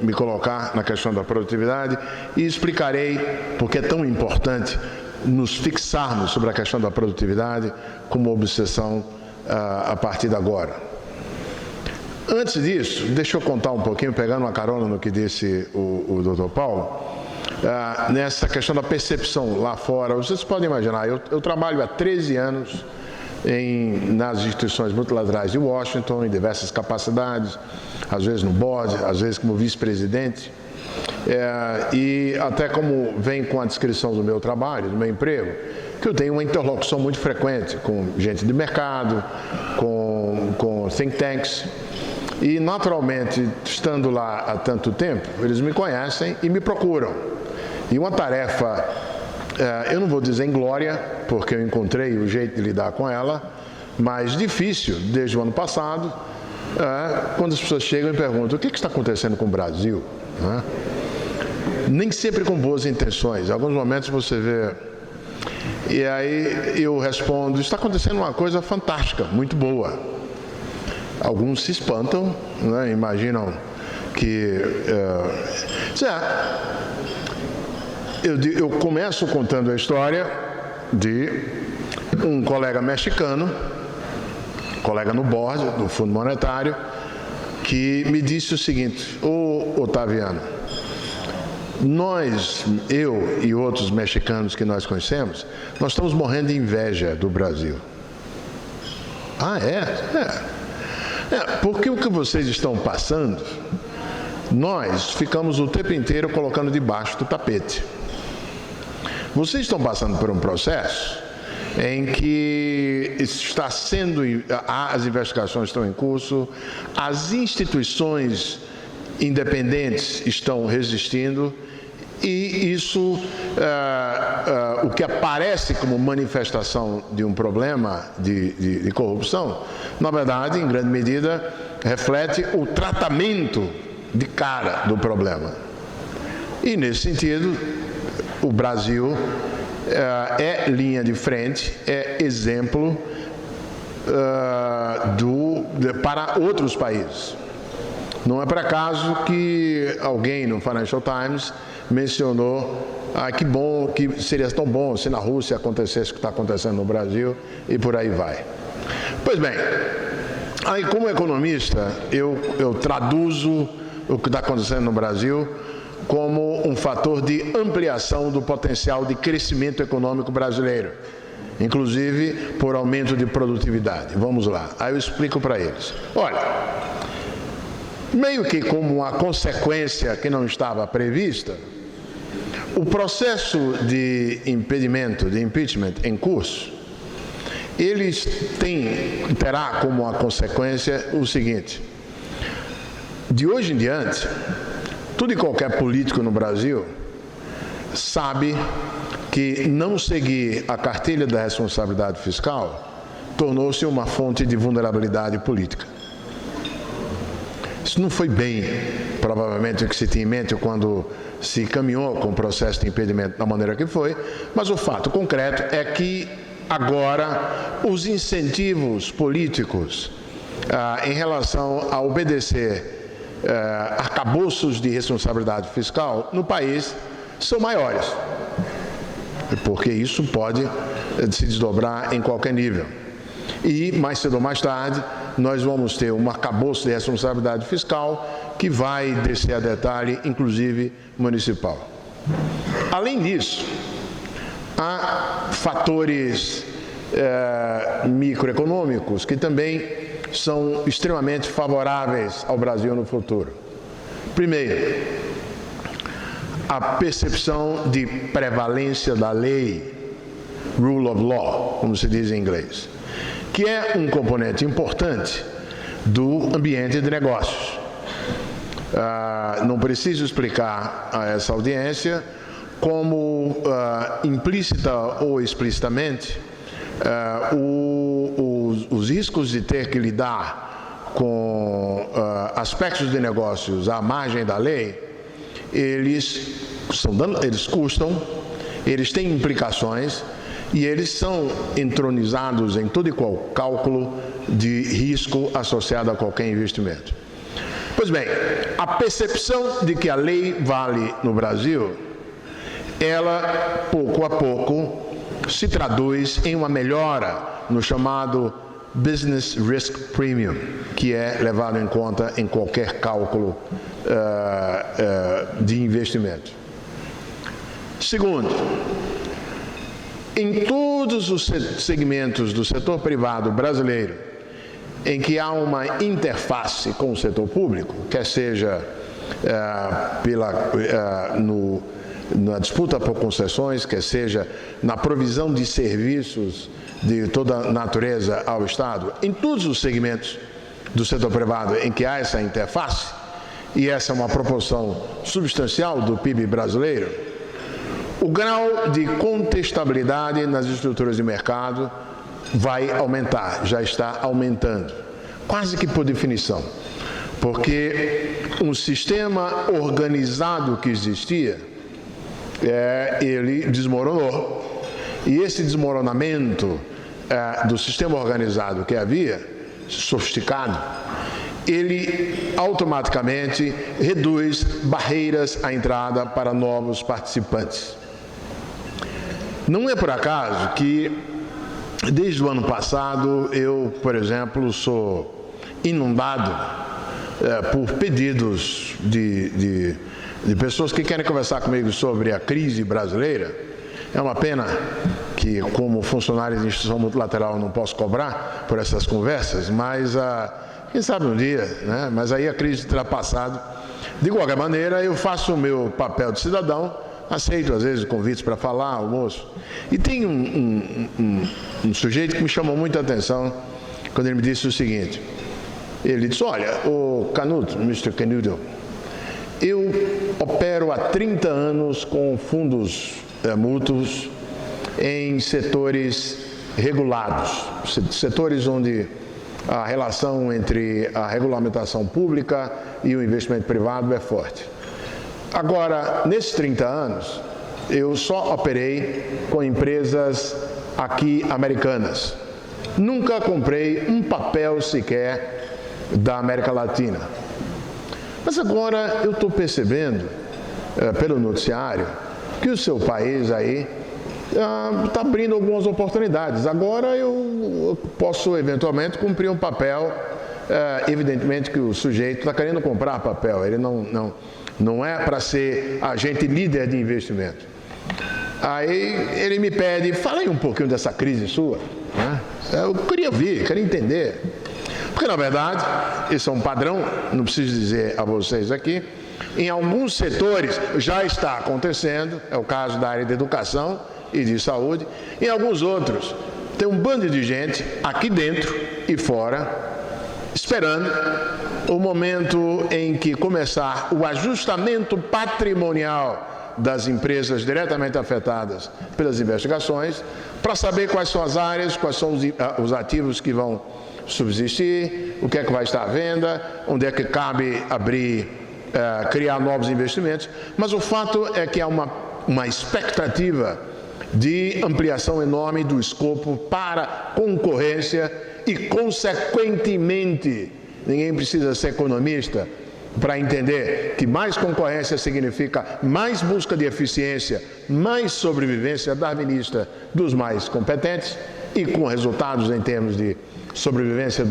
me colocar na questão da produtividade e explicarei porque é tão importante nos fixarmos sobre a questão da produtividade como obsessão a partir de agora. Antes disso, deixa eu contar um pouquinho, pegando uma carona no que disse o Dr. Paulo, nessa questão da percepção lá fora. Vocês podem imaginar, eu trabalho há 13 anos nas instituições multilaterais de Washington, em diversas capacidades, às vezes no board, às vezes como vice-presidente, e até como vem com a descrição do meu trabalho, do meu emprego, que eu tenho uma interlocução muito frequente com gente de mercado, com think tanks, e naturalmente, estando lá há tanto tempo, eles me conhecem e me procuram. E uma tarefa, eu não vou dizer inglória, porque eu encontrei o jeito de lidar com ela, mas difícil desde o ano passado, quando as pessoas chegam e perguntam: o que está acontecendo com o Brasil? Nem sempre com boas intenções, em alguns momentos você vê. E aí eu respondo: está acontecendo uma coisa fantástica, muito boa. Alguns se espantam, né? Imaginam que... Eu começo contando a história de um colega mexicano, colega no board do Fundo Monetário, que me disse o seguinte: ô Otaviano, eu e outros mexicanos que nós conhecemos, nós estamos morrendo de inveja do Brasil. Ah, é? Porque o que vocês estão passando, nós ficamos o tempo inteiro colocando debaixo do tapete. Vocês estão passando por um processo em que está sendo, as investigações estão em curso, as instituições independentes estão resistindo, e isso, o que aparece como manifestação de um problema de corrupção, na verdade, em grande medida, reflete o tratamento de cara do problema. E, nesse sentido, o Brasil é linha de frente, é exemplo para outros países. Não é por acaso que alguém no Financial Times mencionou: que bom, que seria tão bom se na Rússia acontecesse o que está acontecendo no Brasil, e por aí vai. Pois bem, aí como economista, eu traduzo o que está acontecendo no Brasil como um fator de ampliação do potencial de crescimento econômico brasileiro, inclusive por aumento de produtividade. Vamos lá, aí eu explico para eles. Olha, meio que como uma consequência que não estava prevista, o processo de impedimento, de impeachment em curso, terá como uma consequência o seguinte: de hoje em diante, todo e qualquer político no Brasil sabe que não seguir a cartilha da responsabilidade fiscal tornou-se uma fonte de vulnerabilidade política. Isso não foi bem, provavelmente, o que se tinha em mente quando se caminhou com o processo de impedimento da maneira que foi, mas o fato concreto é que agora os incentivos políticos em relação a obedecer arcabouços de responsabilidade fiscal no país são maiores, porque isso pode se desdobrar em qualquer nível. E, mais cedo ou mais tarde, nós vamos ter um arcabouço de responsabilidade fiscal que vai descer a detalhe, inclusive municipal. Além disso, há fatores microeconômicos que também são extremamente favoráveis ao Brasil no futuro. Primeiro, a percepção de prevalência da lei, rule of law, como se diz em inglês, que é um componente importante do ambiente de negócios. Não preciso explicar a essa audiência como, implícita ou explicitamente, os riscos de ter que lidar com aspectos de negócios à margem da lei, eles custam, eles têm implicações e eles são entronizados em todo e qual cálculo de risco associado a qualquer investimento. Pois bem, a percepção de que a lei vale no Brasil, ela, pouco a pouco, se traduz em uma melhora no chamado Business Risk Premium, que é levado em conta em qualquer cálculo de investimento. Segundo, em todos os segmentos do setor privado brasileiro em que há uma interface com o setor público, quer seja na disputa por concessões, quer seja na provisão de serviços de toda natureza ao Estado, em todos os segmentos do setor privado em que há essa interface, e essa é uma proporção substancial do PIB brasileiro, o grau de contestabilidade nas estruturas de mercado vai aumentar, já está aumentando, quase que por definição, porque um sistema organizado que existia, ele desmoronou, e esse desmoronamento do sistema organizado que havia, sofisticado, ele automaticamente reduz barreiras à entrada para novos participantes. Não é por acaso que, desde o ano passado, eu, por exemplo, sou inundado por pedidos de pessoas que querem conversar comigo sobre a crise brasileira. É uma pena que, como funcionário de instituição multilateral, não posso cobrar por essas conversas, mas quem sabe um dia, né? Mas aí a crise terá passado. De qualquer maneira, eu faço o meu papel de cidadão, aceito às vezes convites para falar, almoço. E tem um sujeito que me chamou muita atenção quando ele me disse o seguinte. Ele disse: olha, o Canuto, Mr. Canuto, eu opero há 30 anos com fundos mútuos em setores regulados, setores onde a relação entre a regulamentação pública e o investimento privado é forte. Agora, nesses 30 anos, eu só operei com empresas aqui americanas. Nunca comprei um papel sequer da América Latina. Mas agora eu estou percebendo, pelo noticiário, que o seu país aí está abrindo algumas oportunidades. Agora eu posso, eventualmente, cumprir um papel. Evidentemente que o sujeito está querendo comprar papel, ele não é para ser agente líder de investimento. Aí ele me pede, fala aí um pouquinho dessa crise sua. Né? Eu queria ouvir, queria entender. Porque, na verdade, esse é um padrão, não preciso dizer a vocês aqui, em alguns setores já está acontecendo, é o caso da área de educação e de saúde, em alguns outros tem um bando de gente aqui dentro e fora, esperando o momento em que começar o ajustamento patrimonial das empresas diretamente afetadas pelas investigações, para saber quais são as áreas, quais são os ativos que vão subsistir, o que é que vai estar à venda, onde é que cabe criar novos investimentos. Mas o fato é que há uma expectativa de ampliação enorme do escopo para concorrência e, consequentemente, ninguém precisa ser economista para entender que mais concorrência significa mais busca de eficiência, mais sobrevivência darwinista dos mais competentes e com resultados em termos de sobrevivência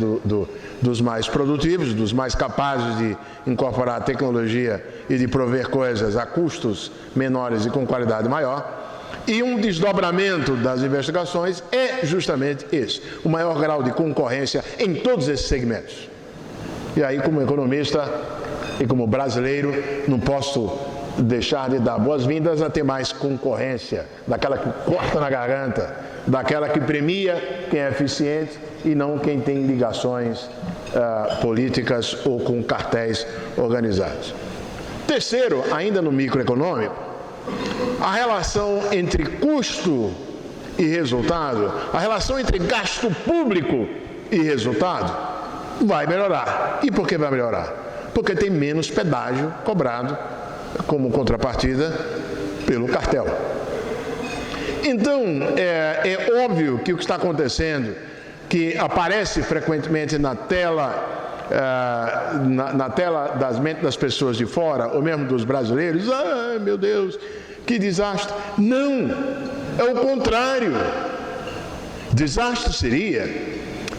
dos mais produtivos, dos mais capazes de incorporar tecnologia e de prover coisas a custos menores e com qualidade maior. E um desdobramento das investigações é justamente esse, o maior grau de concorrência em todos esses segmentos. E aí, como economista e como brasileiro, não posso deixar de dar boas-vindas a ter mais concorrência, daquela que corta na garganta, daquela que premia quem é eficiente e não quem tem ligações políticas ou com cartéis organizados. Terceiro, ainda no microeconômico, a relação entre custo e resultado, a relação entre gasto público e resultado vai melhorar. E por que vai melhorar? Porque tem menos pedágio cobrado como contrapartida pelo cartel. Então, é óbvio que o que está acontecendo, que aparece frequentemente na tela na tela das mentes das pessoas de fora, ou mesmo dos brasileiros, ah, meu Deus, que desastre. Não, é o contrário. Desastre seria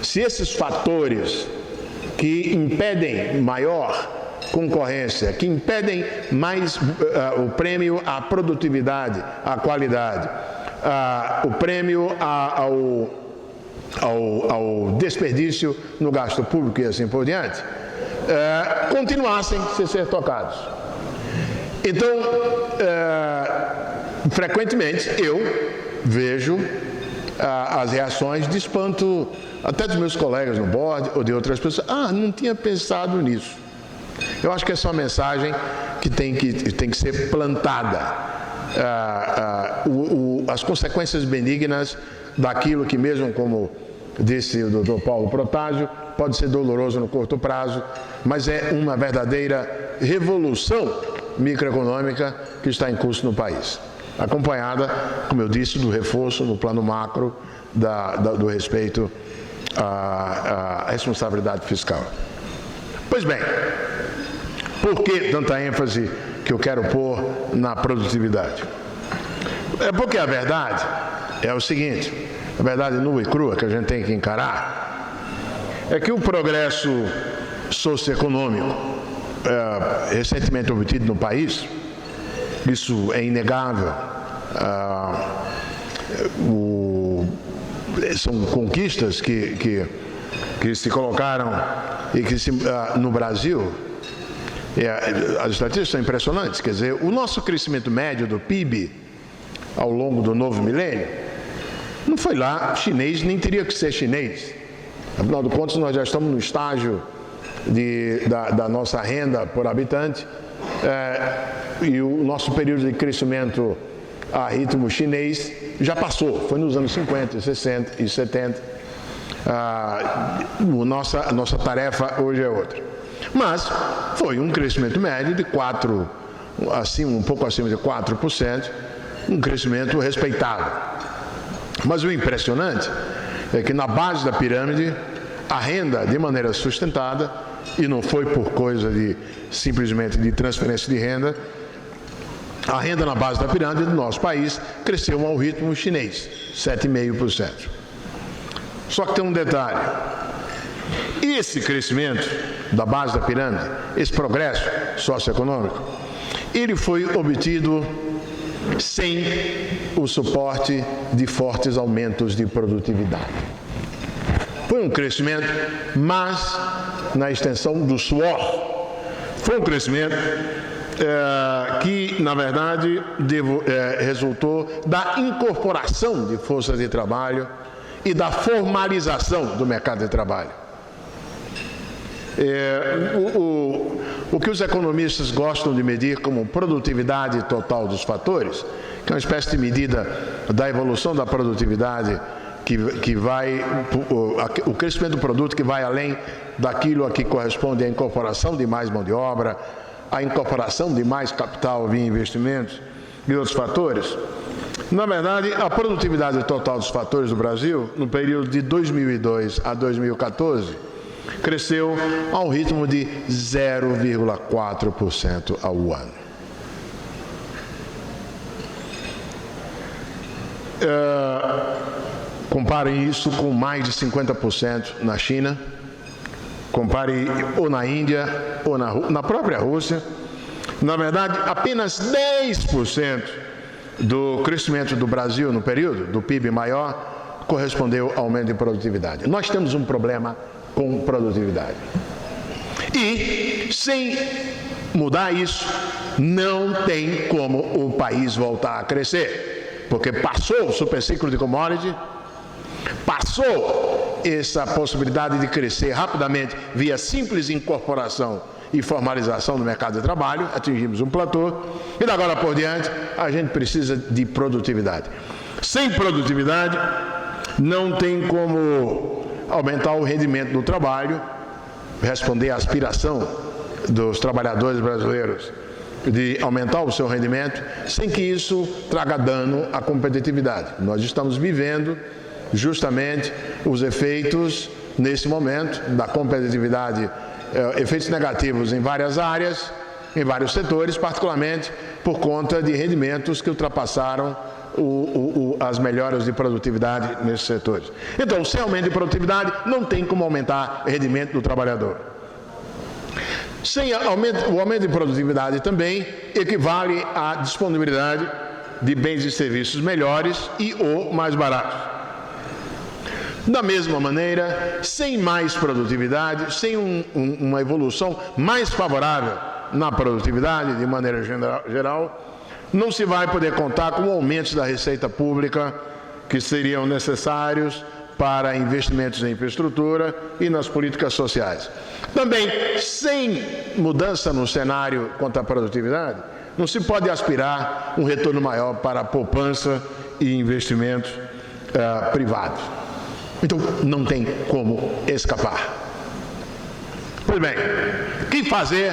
se esses fatores que impedem maior concorrência, que impedem mais o prêmio à produtividade, à qualidade, o prêmio ao desperdício no gasto público e assim por diante, continuassem a ser tocados. Então, frequentemente eu vejo as reações de espanto até dos meus colegas no board ou de outras pessoas. Ah, não tinha pensado nisso. Eu acho que essa é uma mensagem que tem que ser plantada. As consequências benignas daquilo que, mesmo como disse o Dr. Paulo Protásio, pode ser doloroso no curto prazo, mas é uma verdadeira revolução microeconômica que está em curso no país, acompanhada, como eu disse, do reforço no plano macro do respeito à responsabilidade fiscal. Pois bem, por que tanta ênfase que eu quero pôr na produtividade? É porque a verdade é o seguinte, a verdade nua e crua que a gente tem que encarar, é que o progresso socioeconômico recentemente obtido no país, isso é inegável, são conquistas que se colocaram e que no Brasil, as estatísticas são impressionantes, quer dizer, o nosso crescimento médio do PIB ao longo do novo milênio não foi lá chinês, nem teria que ser chinês. Afinal de contas, nós já estamos no estágio da nossa renda por habitante, e o nosso período de crescimento a ritmo chinês já passou, foi nos anos 50, 60 e 70. A nossa tarefa hoje é outra. Mas foi um crescimento médio de um pouco acima de 4%, um crescimento respeitável. Mas o impressionante é que na base da pirâmide, a renda de maneira sustentada, e não foi por coisa simplesmente de transferência de renda, a renda na base da pirâmide do nosso país cresceu ao ritmo chinês, 7,5%. Só que tem um detalhe. Esse crescimento da base da pirâmide, esse progresso socioeconômico, ele foi obtido sem o suporte de fortes aumentos de produtividade. Foi um crescimento, mas na extensão do suor. Foi um crescimento que, na verdade, resultou da incorporação de forças de trabalho e da formalização do mercado de trabalho. O que os economistas gostam de medir como produtividade total dos fatores, que é uma espécie de medida da evolução da produtividade que vai, o crescimento do produto que vai além daquilo a que corresponde à incorporação de mais mão de obra, a incorporação de mais capital via investimentos e outros fatores. Na verdade, a produtividade total dos fatores do Brasil, no período de 2002 a 2014, cresceu ao ritmo de 0,4% ao ano. Comparem isso com mais de 50% na China, compare ou na Índia ou na própria Rússia. Na verdade, apenas 10% do crescimento do Brasil no período, do PIB maior, correspondeu ao aumento de produtividade. Nós temos um problema com produtividade. E, sem mudar isso, não tem como o país voltar a crescer. Porque passou o superciclo de commodity, passou essa possibilidade de crescer rapidamente via simples incorporação e formalização do mercado de trabalho, atingimos um platô, e da agora por diante a gente precisa de produtividade. Sem produtividade, não tem como aumentar o rendimento do trabalho, responder à aspiração dos trabalhadores brasileiros de aumentar o seu rendimento, sem que isso traga dano à competitividade. Nós estamos vivendo justamente os efeitos, nesse momento, da competitividade efeitos negativos em várias áreas, em vários setores, particularmente por conta de rendimentos que ultrapassaram as melhoras de produtividade nesses setores. Então, sem aumento de produtividade, não tem como aumentar o rendimento do trabalhador. O aumento de produtividade também equivale à disponibilidade de bens e serviços melhores e ou mais baratos. Da mesma maneira, sem mais produtividade, sem uma evolução mais favorável na produtividade, de maneira geral, não se vai poder contar com aumentos da receita pública que seriam necessários para investimentos em infraestrutura e nas políticas sociais. Também, sem mudança no cenário quanto à produtividade, não se pode aspirar um retorno maior para a poupança e investimentos privados. Então, não tem como escapar. Pois bem, o que fazer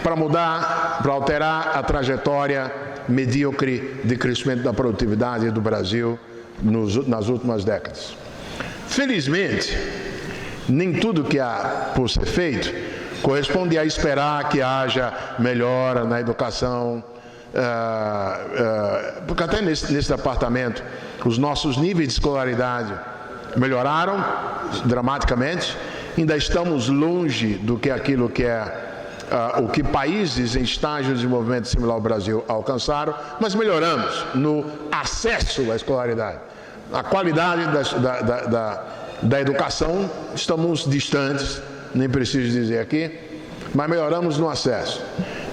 para mudar, para alterar a trajetória medíocre de crescimento da produtividade do Brasil nas últimas décadas? Felizmente, nem tudo que há por ser feito corresponde a esperar que haja melhora na educação, porque até nesse departamento os nossos níveis de escolaridade melhoraram dramaticamente, ainda estamos longe do que aquilo que o que países em estágio de desenvolvimento similar ao Brasil alcançaram, mas melhoramos no acesso à escolaridade. A qualidade da educação, estamos distantes, nem preciso dizer aqui, mas melhoramos no acesso.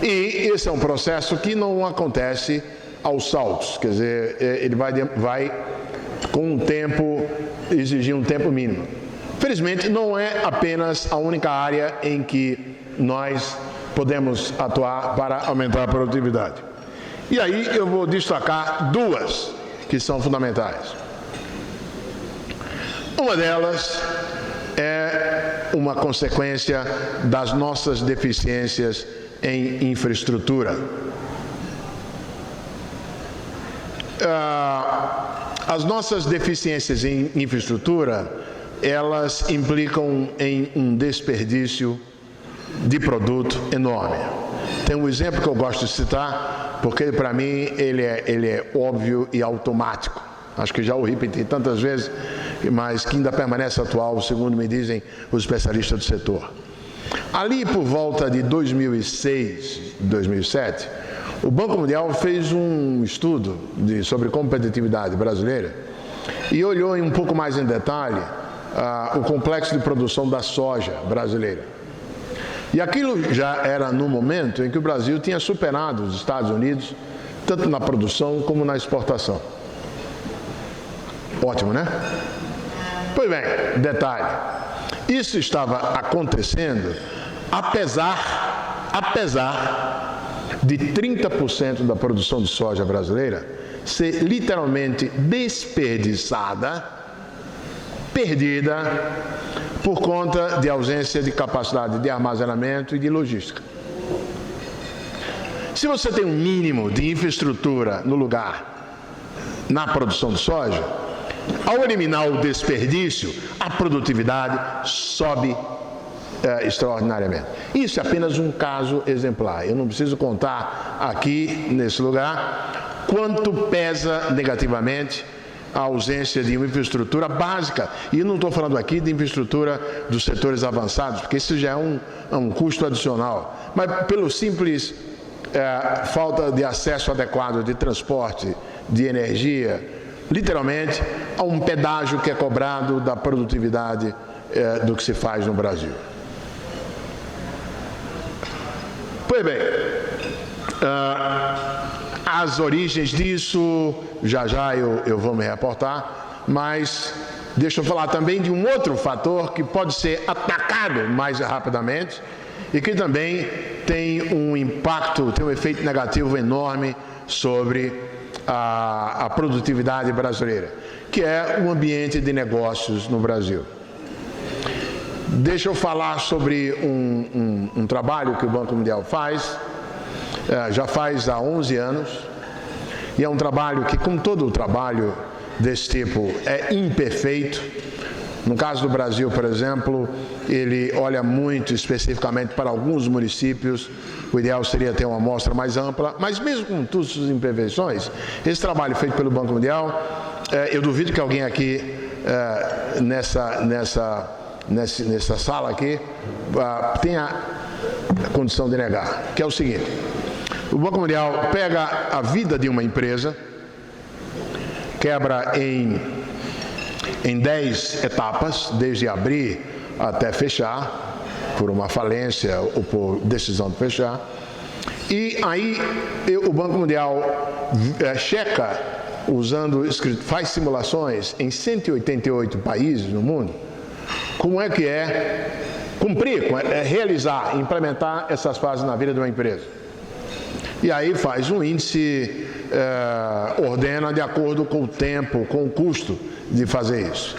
E esse é um processo que não acontece aos saltos, quer dizer, ele vai com um tempo, exigir um tempo mínimo. Felizmente, não é apenas a única área em que nós podemos atuar para aumentar a produtividade. E aí eu vou destacar duas que são fundamentais. Uma delas é uma consequência das nossas deficiências em infraestrutura. As nossas deficiências em infraestrutura, elas implicam em um desperdício de produto enorme. Tem um exemplo que eu gosto de citar, porque para mim ele é óbvio e automático. Acho que já o repeti tantas vezes, mas que ainda permanece atual, segundo me dizem os especialistas do setor. Ali por volta de 2006, 2007, o Banco Mundial fez um estudo sobre competitividade brasileira e olhou um pouco mais em detalhe o complexo de produção da soja brasileira. E aquilo já era no momento em que o Brasil tinha superado os Estados Unidos, tanto na produção como na exportação. Ótimo, né? Pois bem, detalhe. Isso estava acontecendo apesar de 30% da produção de soja brasileira ser literalmente desperdiçada, perdida, por conta de ausência de capacidade de armazenamento e de logística. Se você tem um mínimo de infraestrutura no lugar, na produção de soja, ao eliminar o desperdício, a produtividade sobe extraordinariamente. Isso é apenas um caso exemplar. Eu não preciso contar aqui, nesse lugar, quanto pesa negativamente a ausência de uma infraestrutura básica. E eu não estou falando aqui de infraestrutura dos setores avançados, porque isso já é um custo adicional. Mas pelo simples falta de acesso adequado de transporte, de energia, literalmente, a um pedágio que é cobrado da produtividade do que se faz no Brasil. Pois bem, as origens disso, já eu vou me reportar, mas deixa eu falar também de um outro fator que pode ser atacado mais rapidamente e que também tem um impacto, tem um efeito negativo enorme sobre a produtividade brasileira, que é o ambiente de negócios no Brasil. Deixa eu falar sobre um trabalho que o Banco Mundial faz, já faz há 11 anos, e é um trabalho que, como todo trabalho desse tipo, é imperfeito, No caso do Brasil, por exemplo, ele olha muito especificamente para alguns municípios. O ideal seria ter uma amostra mais ampla, mas mesmo com todas as imperfeições, esse trabalho feito pelo Banco Mundial, eu duvido que alguém aqui nessa sala aqui tenha condição de negar, que é o seguinte: o Banco Mundial pega a vida de uma empresa, quebra em 10 etapas, desde abrir até fechar, por uma falência ou por decisão de fechar. E aí o Banco Mundial checa, faz simulações em 188 países no mundo, como é que cumprir, realizar, implementar essas fases na vida de uma empresa. E aí faz um índice, ordena de acordo com o tempo, com o custo de fazer isso.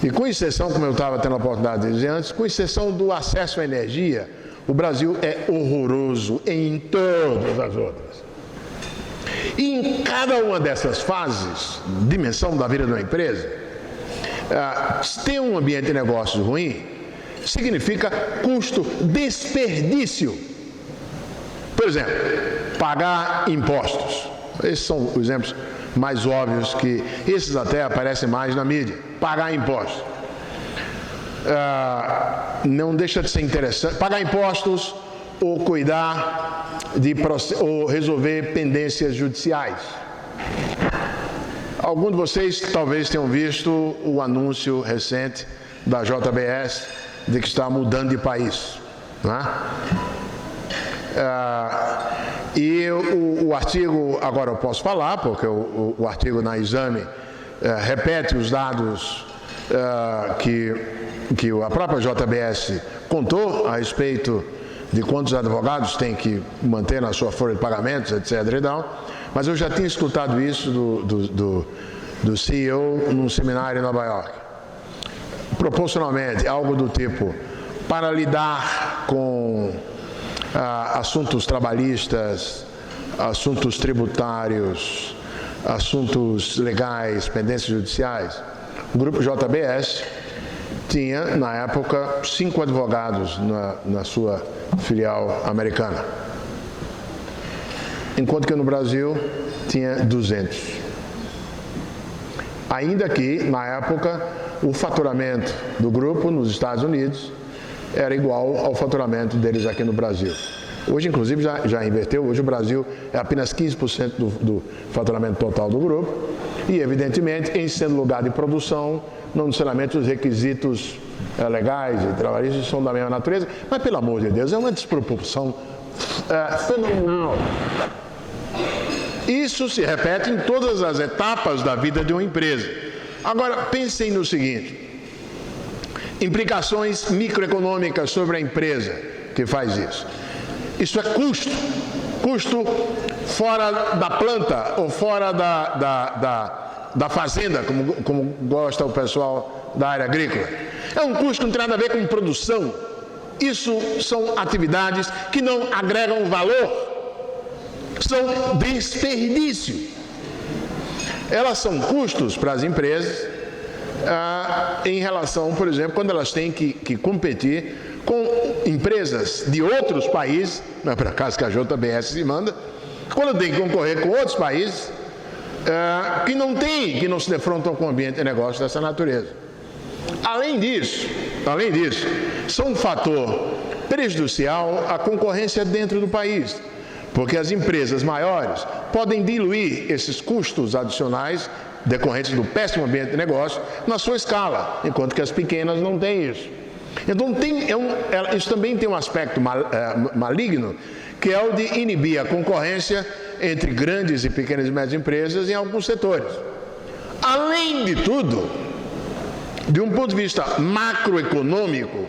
E com exceção, como eu estava tendo a oportunidade de dizer antes, com exceção do acesso à energia, o Brasil é horroroso em todas as outras. E em cada uma dessas fases, dimensão da vida de uma empresa, ter um ambiente de negócios ruim significa custo, desperdício. Por exemplo, pagar impostos. Esses são os exemplos mais óbvios, que esses até aparecem mais na mídia. Pagar impostos. Não deixa de ser interessante. Pagar impostos ou cuidar ou resolver pendências judiciais. Alguns de vocês talvez tenham visto o anúncio recente da JBS de que está mudando de país, não é? E o artigo, agora eu posso falar, porque o artigo na Exame repete os dados que a própria JBS contou a respeito de quantos advogados tem que manter na sua folha de pagamentos, etc. e tal. Mas eu já tinha escutado isso do CEO num seminário em Nova York. Proporcionalmente, algo do tipo: para lidar com assuntos trabalhistas, assuntos tributários, assuntos legais, pendências judiciais, o grupo JBS tinha, na época, 5 advogados na sua filial americana, enquanto que no Brasil tinha 200. Ainda que, na época, o faturamento do grupo nos Estados Unidos era igual ao faturamento deles aqui no Brasil. Hoje, inclusive, já inverteu. Hoje o Brasil é apenas 15% do faturamento total do grupo. E, evidentemente, em sendo lugar de produção, não necessariamente os requisitos legais e trabalhistas são da mesma natureza. Mas, pelo amor de Deus, é uma desproporção fenomenal. Isso se repete em todas as etapas da vida de uma empresa. Agora, pensem no seguinte: implicações microeconômicas sobre a empresa que faz isso. Isso é custo. Custo fora da planta ou fora da fazenda, como gosta o pessoal da área agrícola. É um custo que não tem nada a ver com produção. Isso são atividades que não agregam valor. São desperdício. Elas são custos para as empresas em relação, por exemplo, quando elas têm que competir com empresas de outros países, não é por acaso que a JBS se manda, quando tem que concorrer com outros países que não se defrontam com o ambiente de negócio dessa natureza. Além disso, são um fator prejudicial à concorrência dentro do país, porque as empresas maiores podem diluir esses custos adicionais decorrentes do péssimo ambiente de negócio na sua escala, enquanto que as pequenas não têm isso. Então, isso também tem um aspecto maligno, que é o de inibir a concorrência entre grandes e pequenas e médias empresas em alguns setores. Além de tudo, de um ponto de vista macroeconômico,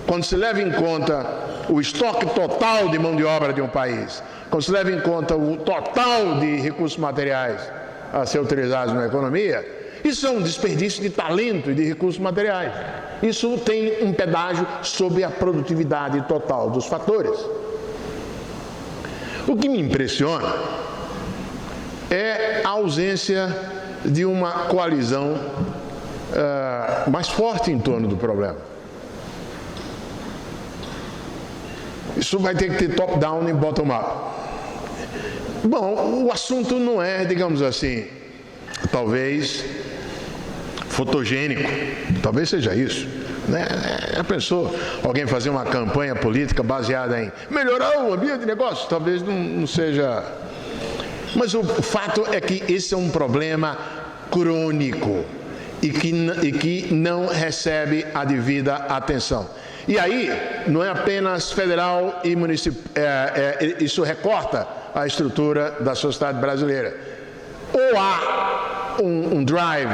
quando se leva em conta o estoque total de mão de obra de um país, quando se leva em conta o total de recursos materiais a ser utilizados na economia, isso é um desperdício de talento e de recursos materiais. Isso tem um pedágio sobre a produtividade total dos fatores. O que me impressiona é a ausência de uma coalizão mais forte em torno do problema. Isso vai ter que ter top-down e bottom-up. Bom, o assunto não é, digamos assim, talvez fotogênico, talvez seja isso, né? Já pensou alguém fazer uma campanha política baseada em melhorar o ambiente de negócio? Talvez não seja. Mas o fato é que esse é um problema crônico e que não recebe a devida atenção. E aí, não é apenas federal e municipal, isso recorta a estrutura da sociedade brasileira. Ou há um drive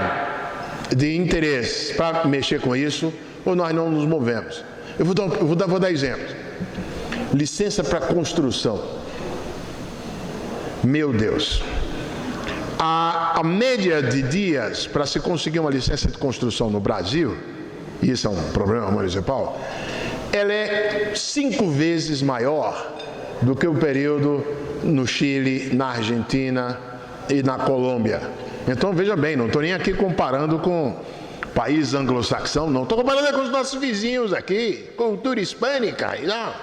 de interesse para mexer com isso, ou nós não nos movemos. Eu vou dar exemplos. Licença para construção. Meu Deus. A média de dias para se conseguir uma licença de construção no Brasil, e isso é um problema municipal, ela é 5 vezes maior do que o período no Chile, na Argentina e na Colômbia. Então, veja bem, não estou nem aqui comparando com país anglo-saxão, não. Estou comparando com os nossos vizinhos aqui, cultura hispânica. Não.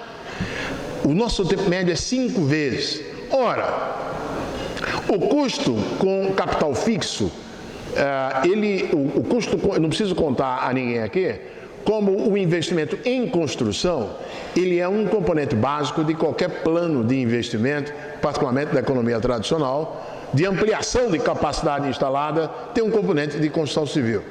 O nosso tempo médio é 5 vezes. Ora, o custo com capital fixo, o custo, eu não preciso contar a ninguém aqui, como o investimento em construção, ele é um componente básico de qualquer plano de investimento, particularmente da economia tradicional, de ampliação de capacidade instalada, tem um componente de construção civil.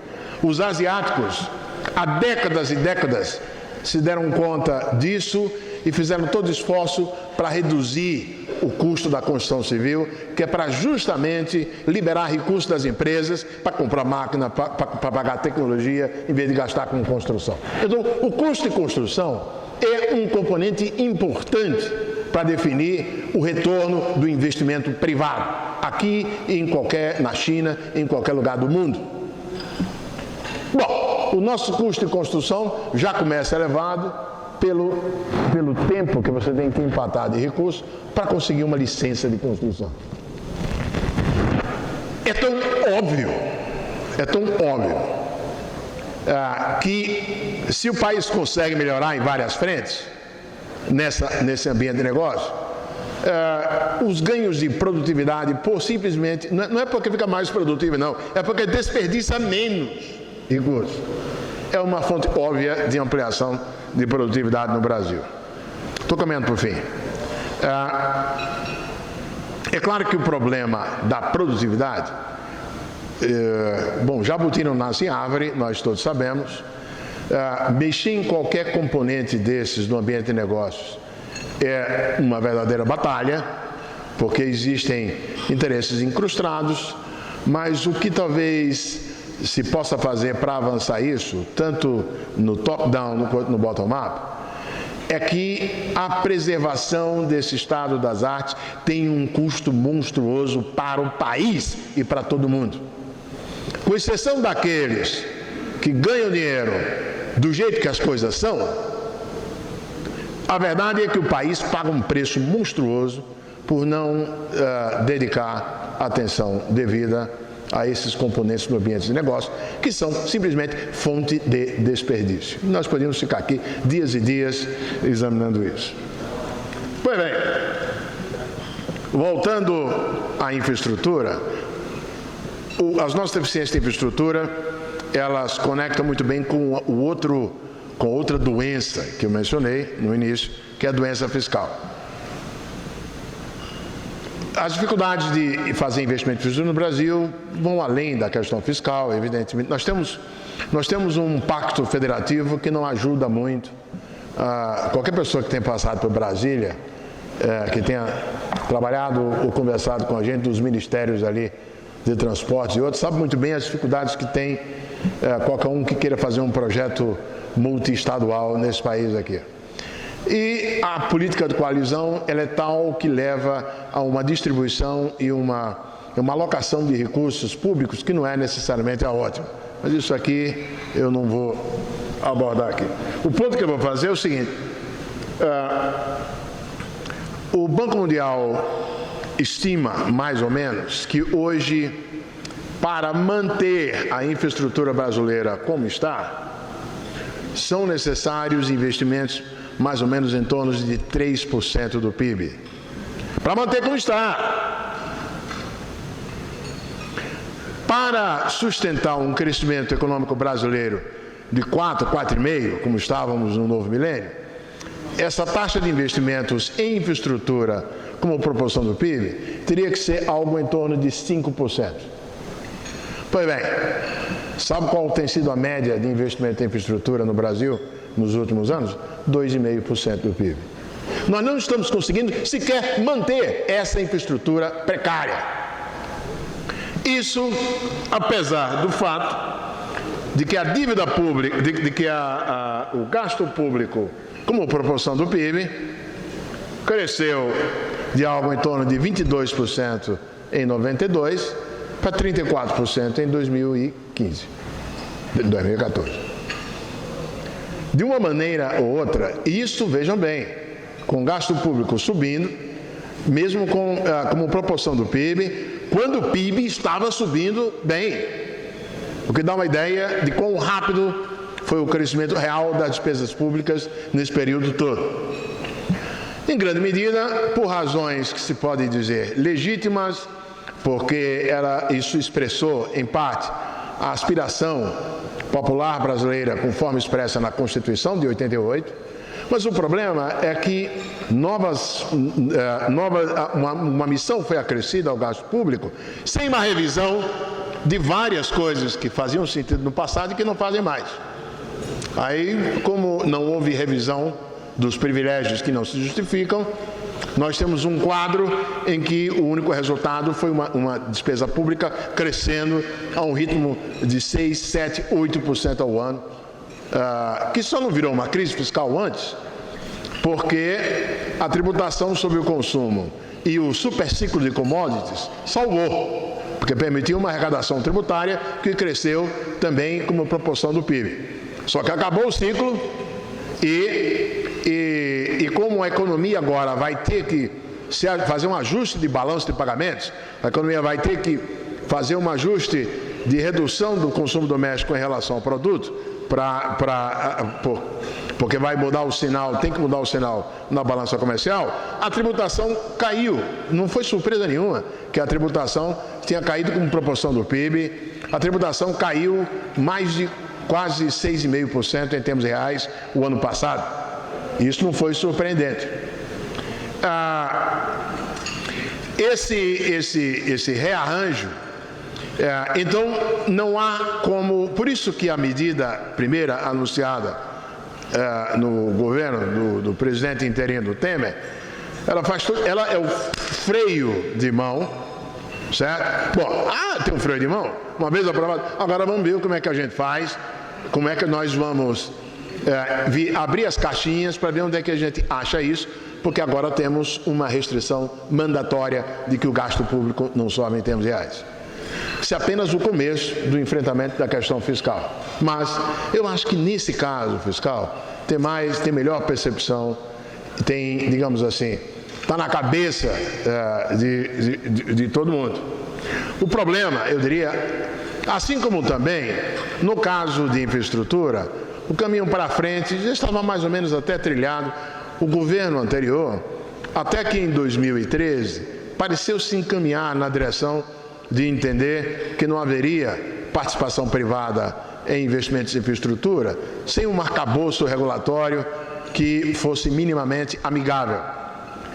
Os asiáticos, há décadas e décadas, se deram conta disso e fizeram todo esforço para reduzir o custo da construção civil, que é para justamente liberar recursos das empresas para comprar máquina, para pagar tecnologia, em vez de gastar com construção. Então, o custo de construção é um componente importante para definir o retorno do investimento privado, aqui e na China, em qualquer lugar do mundo. Bom, o nosso custo de construção já começa elevado pelo tempo que você tem que empatar de recursos para conseguir uma licença de construção. É tão óbvio que se o país consegue melhorar em várias frentes, nesse ambiente de negócio, os ganhos de produtividade, simplesmente, não é porque fica mais produtivo, não, é porque desperdiça menos recursos. É uma fonte óbvia de ampliação de produtividade no Brasil. Estou caminhando para o fim. É claro que o problema da produtividade, jabuti não nasce em árvore, nós todos sabemos. Mexer em qualquer componente desses no ambiente de negócios é uma verdadeira batalha, porque existem interesses incrustados, mas o que talvez se possa fazer para avançar isso, tanto no top-down quanto no bottom-up, é que a preservação desse estado das artes tem um custo monstruoso para o país e para todo mundo. Com exceção daqueles que ganham dinheiro do jeito que as coisas são, a verdade é que o país paga um preço monstruoso por não dedicar atenção devida a esses componentes do ambiente de negócio, que são simplesmente fonte de desperdício. Nós podemos ficar aqui dias e dias examinando isso. Pois bem, voltando à infraestrutura, as nossas deficiências de infraestrutura, elas conectam muito bem com outra doença que eu mencionei no início, que é a doença fiscal. As dificuldades de fazer investimento em infraestrutura no Brasil vão além da questão fiscal, evidentemente. Nós temos um pacto federativo que não ajuda muito. Qualquer pessoa que tenha passado por Brasília, que tenha trabalhado ou conversado com a gente dos ministérios ali de transportes e outros, sabe muito bem as dificuldades que tem qualquer um que queira fazer um projeto multiestadual nesse país aqui. E a política de coalizão, ela é tal que leva a uma distribuição e uma alocação de recursos públicos que não é necessariamente a ótima. Mas isso aqui eu não vou abordar aqui. O ponto que eu vou fazer é o seguinte. O Banco Mundial estima, mais ou menos, que hoje para manter a infraestrutura brasileira como está, são necessários investimentos mais ou menos em torno de 3% do PIB. Para manter como está. Para sustentar um crescimento econômico brasileiro de 4, 4,5%, como estávamos no novo milênio, essa taxa de investimentos em infraestrutura como proporção do PIB teria que ser algo em torno de 5%. Pois bem, sabe qual tem sido a média de investimento em infraestrutura no Brasil nos últimos anos? 2,5% do PIB. Nós não estamos conseguindo sequer manter essa infraestrutura precária. Isso, apesar do fato de que a dívida pública, de que o gasto público como proporção do PIB cresceu de algo em torno de 22% em 92 para 34% em 2014. De uma maneira ou outra, isso, vejam bem, com o gasto público subindo, mesmo como proporção do PIB, quando o PIB estava subindo bem, o que dá uma ideia de quão rápido foi o crescimento real das despesas públicas nesse período todo. Em grande medida, por razões que se podem dizer legítimas, porque isso expressou, em parte, a aspiração popular brasileira conforme expressa na Constituição de 88, mas o problema é que uma missão foi acrescida ao gasto público sem uma revisão de várias coisas que faziam sentido no passado e que não fazem mais. Aí, como não houve revisão dos privilégios que não se justificam, nós temos um quadro em que o único resultado foi uma despesa pública crescendo a um ritmo de 6, 7, 8% ao ano, que só não virou uma crise fiscal antes, porque a tributação sobre o consumo e o superciclo de commodities salvou, porque permitiu uma arrecadação tributária que cresceu também como proporção do PIB. Só que acabou o ciclo e como a economia agora vai ter que fazer um ajuste de balanço de pagamentos, a economia vai ter que fazer um ajuste de redução do consumo doméstico em relação ao produto, porque vai mudar o sinal, tem que mudar o sinal na balança comercial, a tributação caiu. Não foi surpresa nenhuma que a tributação tinha caído como proporção do PIB, a tributação caiu mais de quase 6,5% em termos reais o ano passado. Isso não foi surpreendente. Esse rearranjo, então não há como... Por isso que a medida primeira anunciada no governo do presidente interino Temer, ela é o freio de mão, certo? Bom, tem um freio de mão, uma vez aprovado, agora vamos ver como é que a gente faz, como é que nós vamos abrir as caixinhas para ver onde é que a gente acha isso, porque agora temos uma restrição mandatória de que o gasto público não sobe em termos reais. Isso é apenas o começo do enfrentamento da questão fiscal. Mas eu acho que nesse caso fiscal tem melhor percepção, tem, digamos assim, está na cabeça de todo mundo. O problema, eu diria, assim como também no caso de infraestrutura, o caminho para frente já estava mais ou menos até trilhado. O governo anterior, até que em 2013, pareceu se encaminhar na direção de entender que não haveria participação privada em investimentos em infraestrutura sem um arcabouço regulatório que fosse minimamente amigável.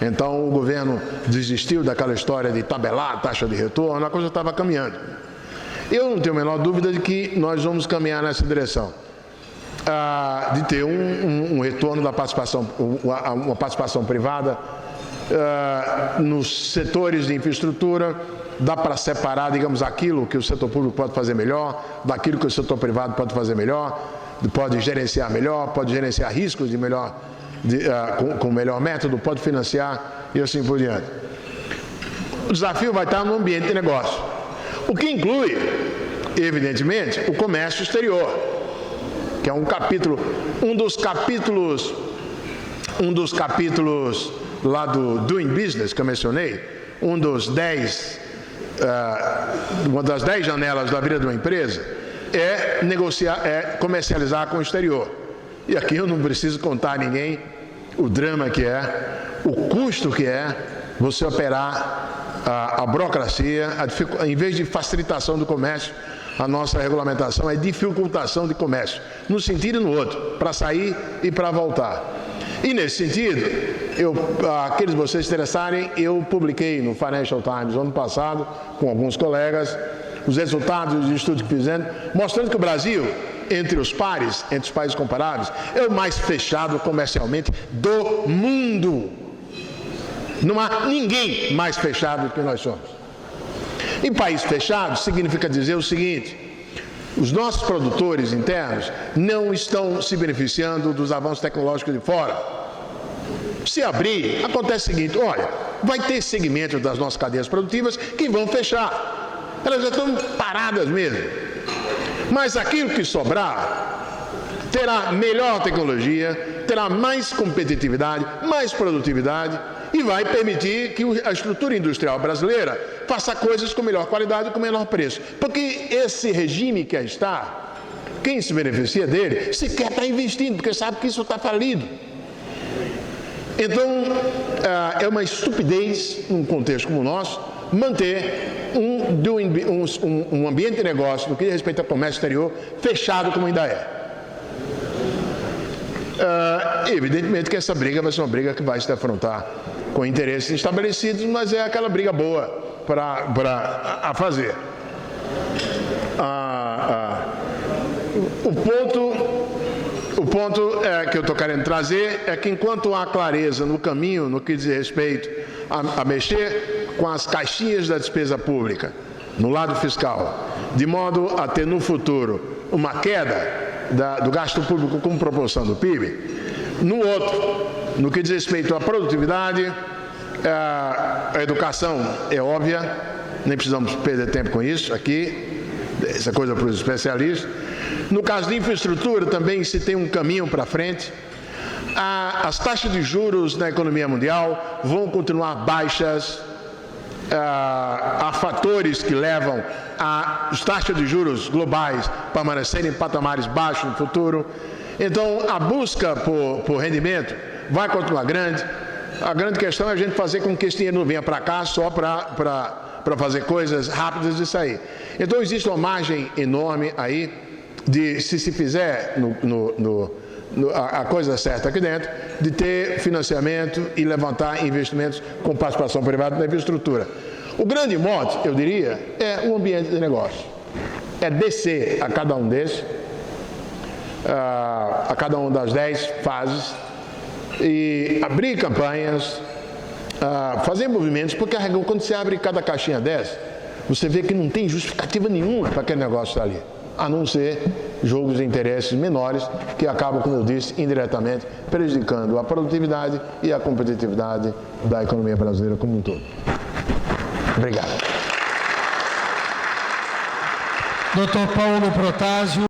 Então o governo desistiu daquela história de tabelar a taxa de retorno, a coisa estava caminhando. Eu não tenho a menor dúvida de que nós vamos caminhar nessa direção, de ter um retorno da participação, uma participação privada nos setores de infraestrutura. Dá para separar, digamos, aquilo que o setor público pode fazer melhor, daquilo que o setor privado pode fazer melhor, pode gerenciar melhor, pode gerenciar riscos com melhor método, pode financiar e assim por diante. O desafio vai estar no ambiente de negócio, o que inclui, evidentemente, o comércio exterior, que é um dos capítulos lá do Doing Business que eu mencionei, um dos 10 uma das 10 janelas da vida de uma empresa é negociar, é comercializar com o exterior. E aqui eu não preciso contar a ninguém o drama que é, o custo que é você operar a burocracia, em vez de facilitação do comércio, a nossa regulamentação é dificultação de comércio, num sentido e no outro, para sair e para voltar. E nesse sentido, aqueles de vocês interessarem, eu publiquei no Financial Times ano passado, com alguns colegas, os resultados de estudos que fizemos, mostrando que o Brasil, entre os pares, entre os países comparáveis, é o mais fechado comercialmente do mundo. Não há ninguém mais fechado do que nós somos. Em país fechado, significa dizer o seguinte: os nossos produtores internos não estão se beneficiando dos avanços tecnológicos de fora. Se abrir, acontece o seguinte: olha, vai ter segmentos das nossas cadeias produtivas que vão fechar. Elas já estão paradas mesmo. Mas aquilo que sobrar terá melhor tecnologia, terá mais competitividade, mais produtividade e vai permitir que a estrutura industrial brasileira faça coisas com melhor qualidade e com menor preço. Porque esse regime que está, quem se beneficia dele, sequer está investindo, porque sabe que isso está falido. Então, é uma estupidez, num contexto como o nosso, manter um ambiente de negócio, no que diz respeito ao comércio exterior, fechado como ainda é. Evidentemente que essa briga vai ser uma briga que vai se defrontar com interesses estabelecidos, mas é aquela briga boa para fazer. O ponto que eu estou querendo trazer é que enquanto há clareza no caminho, no que diz respeito a mexer com as caixinhas da despesa pública, no lado fiscal, de modo a ter no futuro uma queda do gasto público como proporção do PIB, no outro, no que diz respeito à produtividade, a educação é óbvia, nem precisamos perder tempo com isso aqui, essa coisa para os especialistas. No caso de infraestrutura também se tem um caminho para frente. As taxas de juros na economia mundial vão continuar baixas. Há fatores que levam as taxas de juros globais permanecerem em patamares baixos no futuro. Então, a busca por rendimento vai continuar grande. A grande questão é a gente fazer com que esse dinheiro não venha para cá só para fazer coisas rápidas e sair. Então, existe uma margem enorme aí de, se fizer a coisa certa aqui dentro, de ter financiamento e levantar investimentos com participação privada na infraestrutura. O grande mote, eu diria, é o ambiente de negócio. É descer a cada um desses, a cada uma das 10 fases, e abrir campanhas, fazer movimentos, porque quando você abre cada caixinha dessa, você vê que não tem justificativa nenhuma para aquele negócio estar ali, a não ser jogos de interesses menores que acabam, como eu disse, indiretamente prejudicando a produtividade e a competitividade da economia brasileira como um todo. Obrigado. Dr. Paulo Protásio.